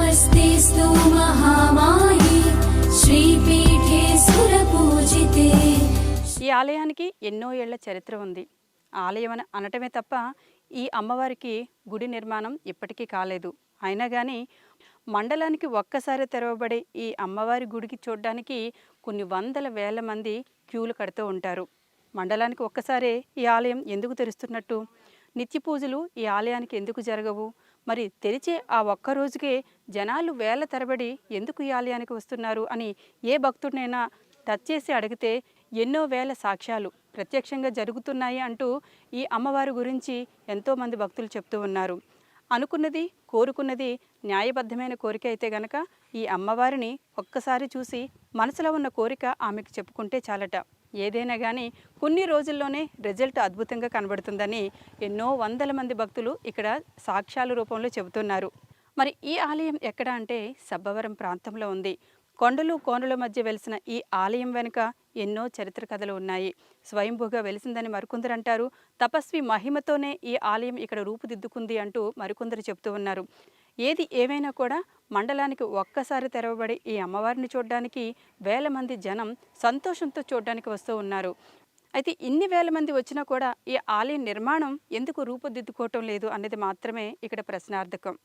नमस्तेऽस्तु महामाये श्रीपीठे सुरपूजिते। ఈ ఆలయానికి ఎన్నో ఏళ్ల చరిత్ర ఉంది. ఆలయం అనటమే తప్ప ఈ అమ్మవారికి గుడి నిర్మాణం ఇప్పటికీ కాలేదు. అయినా కానీ మండలానికి ఒక్కసారి తెరవబడే ఈ అమ్మవారి గుడికి చూడడానికి కొన్ని వందల వేల మంది క్యూలు కడుతూ ఉంటారు. మండలానికి ఒక్కసారే ఈ ఆలయం ఎందుకు తెరుస్తున్నట్టు? నిత్య పూజలు ఈ ఆలయానికి ఎందుకు జరగవు? మరి తెరిచే ఆ ఒక్క రోజుకే జనాలు వేల తరబడి ఎందుకు ఈ ఆలయానికి వస్తున్నారు అని ఏ భక్తుడినైనా టచ్ చేసి అడిగితే ఎన్నో వేల సాక్ష్యాలు ప్రత్యక్షంగా జరుగుతున్నాయి అంటూ ఈ అమ్మవారి గురించి ఎంతోమంది భక్తులు చెప్తూ ఉన్నారు. అనుకున్నది కోరుకున్నది న్యాయబద్ధమైన కోరిక అయితే గనక ఈ అమ్మవారిని ఒక్కసారి చూసి మనసులో ఉన్న కోరిక ఆమెకు చెప్పుకుంటే చాలట. ఏదైనా కానీ కొన్ని రోజుల్లోనే రిజల్ట్ అద్భుతంగా కనబడుతుందని ఎన్నో వందల మంది భక్తులు ఇక్కడ సాక్ష్యాల రూపంలో చెబుతున్నారు. మరి ఈ ఆలయం ఎక్కడ అంటే సబ్బవరం ప్రాంతంలో ఉంది. కొండలు కోనల మధ్య వెలిసిన ఈ ఆలయం వెనుక ఎన్నో చరిత్ర కథలు ఉన్నాయి. స్వయంభూగా వెలిసిందని మరికొందరు అంటారు. తపస్వి మహిమతోనే ఈ ఆలయం ఇక్కడ రూపుదిద్దుకుంది అంటూ మరికొందరు చెప్తూ ఉన్నారు. ఏది ఏమైనా కూడా మండలానికి ఒక్కసారి తెరవబడి ఈ అమ్మవారిని చూడడానికి వేల మంది జనం సంతోషంతో చూడడానికి వస్తూ ఉన్నారు. అయితే ఇన్ని వేల మంది వచ్చినా కూడా ఈ ఆలయ నిర్మాణం ఎందుకు రూపుదిద్దుకోవటం లేదు అన్నది మాత్రమే ఇక్కడ ప్రశ్నార్థకం.